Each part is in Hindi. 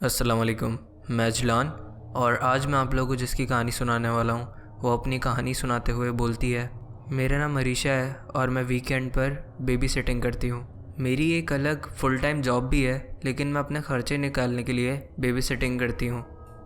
अस्सलाम वालेकुम। मैं अजलान और आज मैं आप लोगों को जिसकी कहानी सुनाने वाला हूँ वो अपनी कहानी सुनाते हुए बोलती है। मेरा नाम मरीशा है और मैं वीकेंड पर बेबी सिटिंग करती हूँ। मेरी एक अलग फुल टाइम जॉब भी है, लेकिन मैं अपने ख़र्चे निकालने के लिए बेबी सिटिंग करती हूँ।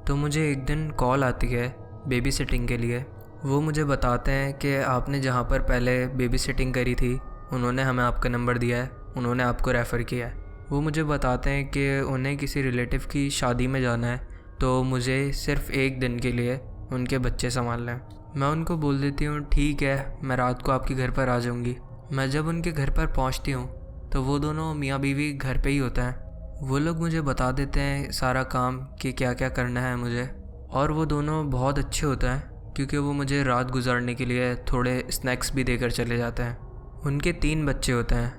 तो मुझे एक दिन कॉल आती है बेबी सिटिंग के लिए। वो मुझे बताते हैं कि आपने जहाँ पर पहले बेबी सिटिंग करी थी उन्होंने हमें आपका नंबर दिया है, उन्होंने आपको रेफ़र किया है। वो मुझे बताते हैं कि उन्हें किसी रिलेटिव की शादी में जाना है, तो मुझे सिर्फ़ एक दिन के लिए उनके बच्चे संभालना है। मैं उनको बोल देती हूँ ठीक है, मैं रात को आपके घर पर आ जाऊँगी। मैं जब उनके घर पर पहुँचती हूँ तो वो दोनों मियाँ बीवी घर पे ही होते हैं। वो लोग मुझे बता देते हैं सारा काम कि क्या क्या करना है मुझे, और वो दोनों बहुत अच्छे होते हैं क्योंकि वो मुझे रात गुजारने के लिए थोड़े स्नैक्स भी देकर चले जाते हैं। उनके 3 बच्चे होते हैं,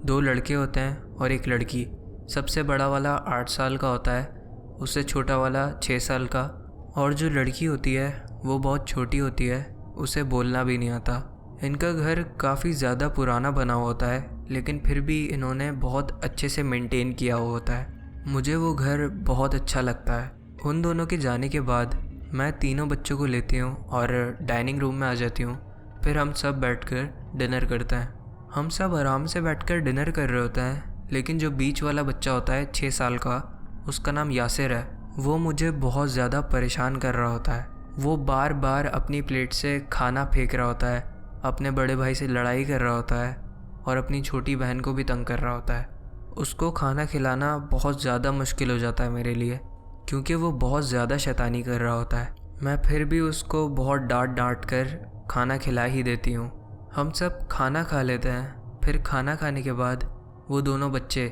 2 लड़के होते हैं और 1 लड़की। सबसे बड़ा वाला 8 साल का होता है, उससे छोटा वाला 6 साल का, और जो लड़की होती है वो बहुत छोटी होती है, उसे बोलना भी नहीं आता। इनका घर काफ़ी ज़्यादा पुराना बना हुआ होता है, लेकिन फिर भी इन्होंने बहुत अच्छे से मेंटेन किया हुआ होता है। मुझे वो घर बहुत अच्छा लगता है। उन दोनों के जाने के बाद मैं तीनों बच्चों को लेती हूँ और डाइनिंग रूम में आ जाती हूँ। फिर हम सब बैठकर डिनर करते हैं। हम सब आराम से बैठकर डिनर कर रहे होते हैं, लेकिन जो बीच वाला बच्चा होता है 6 साल का, उसका नाम यासिर है, वो मुझे बहुत ज़्यादा परेशान कर रहा होता है। वो बार बार अपनी प्लेट से खाना फेंक रहा होता है, अपने बड़े भाई से लड़ाई कर रहा होता है और अपनी छोटी बहन को भी तंग कर रहा होता है। उसको खाना खिलाना बहुत ज़्यादा मुश्किल हो जाता है मेरे लिए, क्योंकि वो बहुत ज़्यादा शैतानी कर रहा होता है। मैं फिर भी उसको बहुत डांट कर खाना खिला ही देती हूँ। हम सब खाना खा लेते हैं। फिर खाना खाने के बाद वो दोनों बच्चे,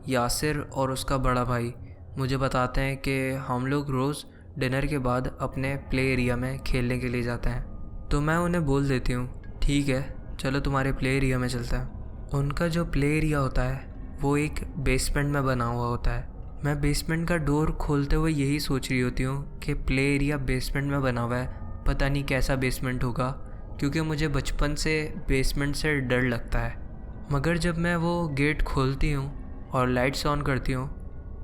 यासिर और उसका बड़ा भाई, मुझे बताते हैं कि हम लोग रोज़ डिनर के बाद अपने प्ले एरिया में खेलने के लिए जाते हैं। तो मैं उन्हें बोल देती हूँ ठीक है, चलो तुम्हारे प्ले एरिया में चलते हैं। उनका जो प्ले एरिया होता है वो एक बेसमेंट में बना हुआ होता है। मैं बेसमेंट का डोर खोलते हुए यही सोच रही होती हूँ कि प्ले एरिया बेसमेंट में बना हुआ है, पता नहीं कैसा बेसमेंट होगा, क्योंकि मुझे बचपन से बेसमेंट से डर लगता है। मगर जब मैं वो गेट खोलती हूँ और लाइट्स ऑन करती हूँ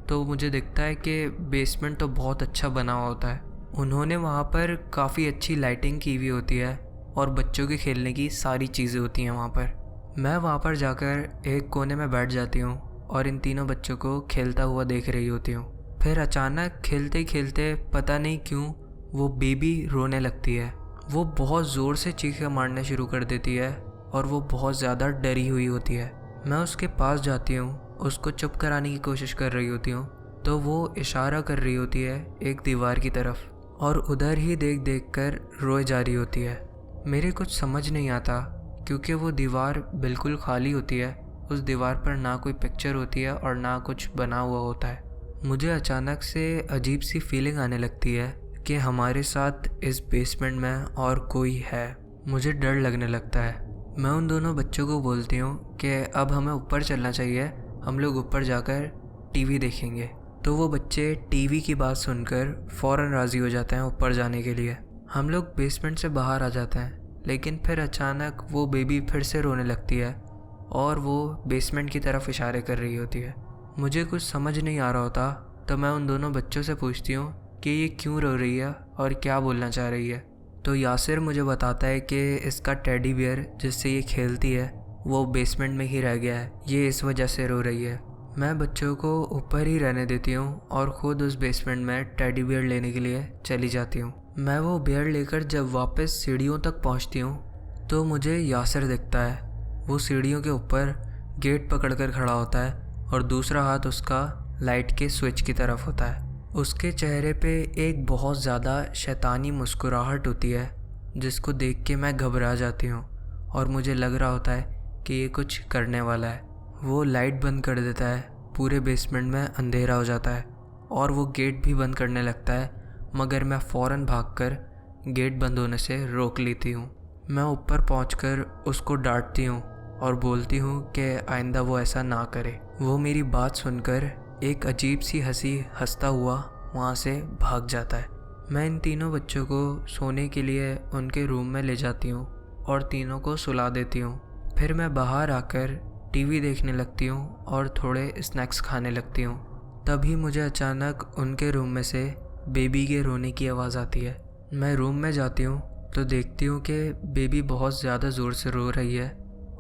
तो मुझे दिखता है कि बेसमेंट तो बहुत अच्छा बना हुआ होता है। उन्होंने वहाँ पर काफ़ी अच्छी लाइटिंग की हुई होती है और बच्चों के खेलने की सारी चीज़ें होती हैं वहाँ पर। मैं वहाँ पर जाकर एक कोने में बैठ जाती हूँ और इन तीनों बच्चों को खेलता हुआ देख रही होती हूँ। फिर अचानक खेलते खेलते पता नहीं क्यों वो बेबी रोने लगती है। वो बहुत ज़ोर से चीखें मारना शुरू कर देती है और वो बहुत ज़्यादा डरी हुई होती है। मैं उसके पास जाती हूँ, उसको चुप कराने की कोशिश कर रही होती हूँ, तो वो इशारा कर रही होती है एक दीवार की तरफ और उधर ही देख देख कर रोए जा रही होती है। मेरे कुछ समझ नहीं आता, क्योंकि वो दीवार बिल्कुल खाली होती है। उस दीवार पर ना कोई पिक्चर होती है और ना कुछ बना हुआ होता है। मुझे अचानक से अजीब सी फीलिंग आने लगती है कि हमारे साथ इस बेसमेंट में और कोई है। मुझे डर लगने लगता है। मैं उन दोनों बच्चों को बोलती हूँ कि अब हमें ऊपर चलना चाहिए, हम लोग ऊपर जाकर टीवी देखेंगे। तो वो बच्चे टीवी की बात सुनकर फ़ौरन राज़ी हो जाते हैं ऊपर जाने के लिए। हम लोग बेसमेंट से बाहर आ जाते हैं, लेकिन फिर अचानक वो बेबी फिर से रोने लगती है और वो बेसमेंट की तरफ इशारे कर रही होती है। मुझे कुछ समझ नहीं आ रहा होता, तो मैं उन दोनों बच्चों से पूछती हूँ कि ये क्यों रो रही है और क्या बोलना चाह रही है। तो यासिर मुझे बताता है कि इसका टेडी बियर जिससे ये खेलती है वो बेसमेंट में ही रह गया है, ये इस वजह से रो रही है। मैं बच्चों को ऊपर ही रहने देती हूँ और ख़ुद उस बेसमेंट में टेडी बियर लेने के लिए चली जाती हूँ। मैं वो बियर लेकर जब वापस सीढ़ियों तक पहुँचती हूँ तो मुझे यासिर दिखता है। वो सीढ़ियों के ऊपर गेट पकड़कर खड़ा होता है और दूसरा हाथ उसका लाइट के स्विच की तरफ होता है। उसके चेहरे पे एक बहुत ज़्यादा शैतानी मुस्कुराहट होती है, जिसको देख के मैं घबरा जाती हूँ और मुझे लग रहा होता है कि ये कुछ करने वाला है। वो लाइट बंद कर देता है, पूरे बेसमेंट में अंधेरा हो जाता है और वो गेट भी बंद करने लगता है, मगर मैं फ़ौरन भागकर गेट बंद होने से रोक लेती हूँ। मैं ऊपर पहुँचकर उसको डांटती हूँ और बोलती हूँ कि आइंदा वो ऐसा ना करे। वो मेरी बात सुनकर एक अजीब सी हंसी हंसता हुआ वहाँ से भाग जाता है। मैं इन तीनों बच्चों को सोने के लिए उनके रूम में ले जाती हूँ और तीनों को सुला देती हूँ। फिर मैं बाहर आकर टीवी देखने लगती हूँ और थोड़े स्नैक्स खाने लगती हूँ। तभी मुझे अचानक उनके रूम में से बेबी के रोने की आवाज़ आती है। मैं रूम में जाती हूँ तो देखती हूँ कि बेबी बहुत ज़्यादा ज़ोर से रो रही है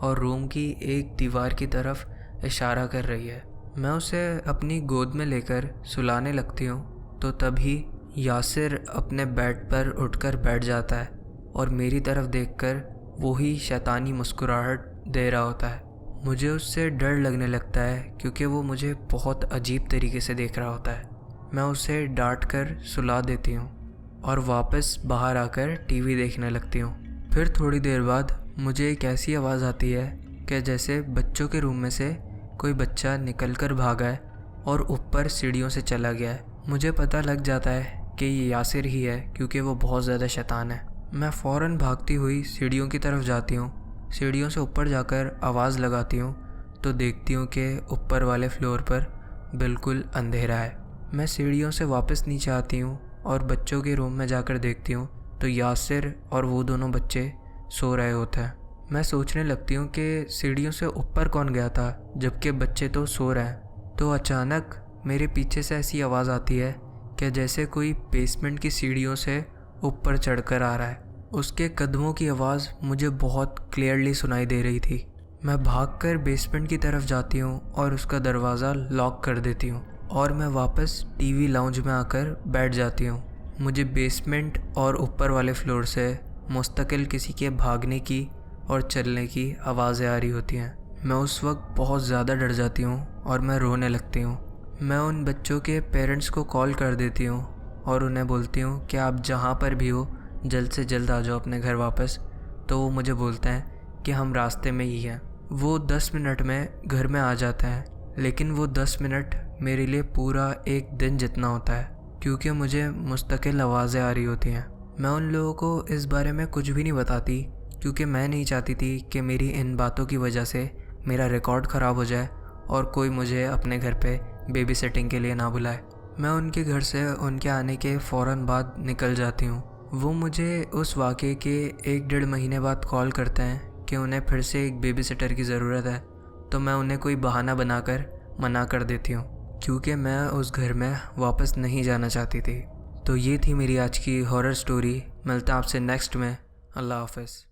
और रूम की एक दीवार की तरफ इशारा कर रही है। मैं उसे अपनी गोद में लेकर सुलाने लगती हूँ तो तभी यासिर अपने बेड पर उठकर बैठ जाता है और मेरी तरफ देखकर वही शैतानी मुस्कुराहट दे रहा होता है। मुझे उससे डर लगने लगता है क्योंकि वो मुझे बहुत अजीब तरीके से देख रहा होता है। मैं उसे डांट कर सुला देती हूँ और वापस बाहर आकर टीवी देखने लगती हूँ। फिर थोड़ी देर बाद मुझे एक ऐसी आवाज़ आती है कि जैसे बच्चों के रूम में से कोई बच्चा निकलकर भागा है और ऊपर सीढ़ियों से चला गया है। मुझे पता लग जाता है कि ये यासिर ही है क्योंकि वो बहुत ज़्यादा शैतान है। मैं फ़ौरन भागती हुई सीढ़ियों की तरफ जाती हूँ। सीढ़ियों से ऊपर जाकर आवाज़ लगाती हूँ तो देखती हूँ कि ऊपर वाले फ्लोर पर बिल्कुल अंधेरा है। मैं सीढ़ियों से वापस नीचे आती हूँ और बच्चों के रूम में जाकर देखती हूँ तो यासिर और वो दोनों बच्चे सो रहे होते हैं। मैं सोचने लगती हूँ कि सीढ़ियों से ऊपर कौन गया था जबकि बच्चे तो सो रहे हैं। तो अचानक मेरे पीछे से ऐसी आवाज़ आती है कि जैसे कोई बेसमेंट की सीढ़ियों से ऊपर चढ़कर आ रहा है। उसके कदमों की आवाज़ मुझे बहुत क्लियरली सुनाई दे रही थी। मैं भागकर बेसमेंट की तरफ जाती हूँ और उसका दरवाज़ा लॉक कर देती हूँ और मैं वापस टीवी लाउंज में आकर बैठ जाती हूँ। मुझे बेसमेंट और ऊपर वाले फ्लोर से मुस्तकिल किसी के भागने की और चलने की आवाज़ें आ रही होती हैं। मैं उस वक्त बहुत ज़्यादा डर जाती हूँ और मैं रोने लगती हूँ। मैं उन बच्चों के पेरेंट्स को कॉल कर देती हूँ और उन्हें बोलती हूँ कि आप जहाँ पर भी हो जल्द से जल्द आ जाओ अपने घर वापस। तो वो मुझे बोलते हैं कि हम रास्ते में ही हैं। वो 10 मिनट में घर में आ जाते हैं, लेकिन वो 10 मिनट मेरे लिए पूरा एक दिन जितना होता है क्योंकि मुझे मुस्तकिल आवाज़ें आ रही होती हैं। मैं उन लोगों को इस बारे में कुछ भी नहीं बताती क्योंकि मैं नहीं चाहती थी कि मेरी इन बातों की वजह से मेरा रिकॉर्ड ख़राब हो जाए और कोई मुझे अपने घर पे बेबी सिटिंग के लिए ना बुलाए। मैं उनके घर से उनके आने के फ़ौरन बाद निकल जाती हूँ। वो मुझे उस वाक़े के 1-1.5 महीने बाद कॉल करते हैं कि उन्हें फिर से एक बेबी सिटर की ज़रूरत है। तो मैं उन्हें कोई बहाना बनाकर मना कर देती हूँ क्योंकि मैं उस घर में वापस नहीं जाना चाहती थी। तो ये थी मेरी आज की हॉरर स्टोरी। मिलता है आपसे नेक्स्ट में। अल्लाह हाफ़िज़।